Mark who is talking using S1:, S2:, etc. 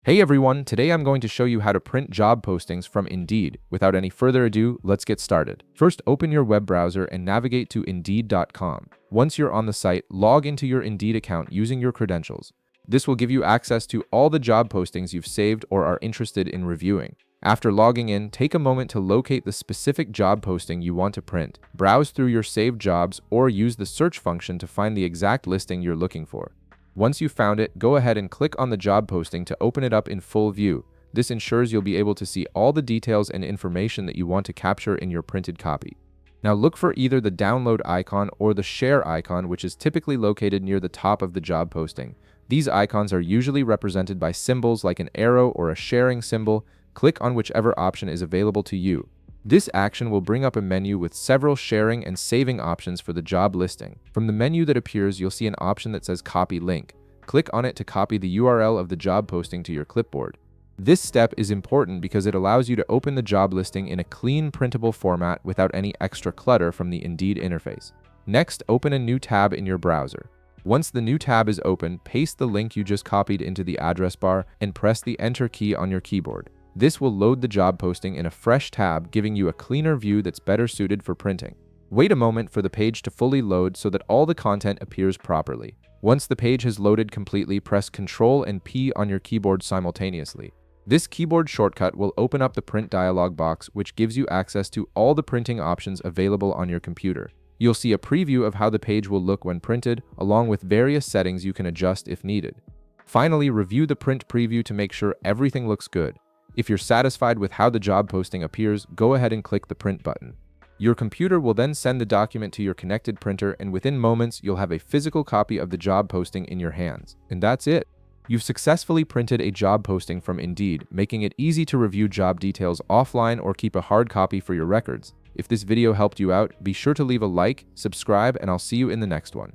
S1: Hey everyone, today I'm going to show you how to print job postings from Indeed. Without any further ado, let's get started. First, open your web browser and navigate to Indeed.com. Once you're on the site, log into your Indeed account using your credentials. This will give you access to all the job postings you've saved or are interested in reviewing. After logging in, take a moment to locate the specific job posting you want to print. Browse through your saved jobs or use the search function to find the exact listing you're looking for. Once you've found it, go ahead and click on the job posting to open it up in full view. This ensures you'll be able to see all the details and information that you want to capture in your printed copy. Now look for either the download icon or the share icon, which is typically located near the top of the job posting. These icons are usually represented by symbols like an arrow or a sharing symbol. Click on whichever option is available to you. This action will bring up a menu with several sharing and saving options for the job listing. From the menu that appears, you'll see an option that says Copy Link. Click on it to copy the URL of the job posting to your clipboard. This step is important because it allows you to open the job listing in a clean, printable format without any extra clutter from the Indeed interface. Next, open a new tab in your browser. Once the new tab is open, paste the link you just copied into the address bar and press the Enter key on your keyboard. This will load the job posting in a fresh tab, giving you a cleaner view that's better suited for printing. Wait a moment for the page to fully load so that all the content appears properly. Once the page has loaded completely, press Ctrl and P on your keyboard simultaneously. This keyboard shortcut will open up the print dialog box, which gives you access to all the printing options available on your computer. You'll see a preview of how the page will look when printed, along with various settings you can adjust if needed. Finally, review the print preview to make sure everything looks good. If you're satisfied with how the job posting appears, go ahead and click the print button. Your computer will then send the document to your connected printer, and within moments, you'll have a physical copy of the job posting in your hands. And that's it. You've successfully printed a job posting from Indeed, making it easy to review job details offline or keep a hard copy for your records. If this video helped you out, be sure to leave a like, subscribe, and I'll see you in the next one.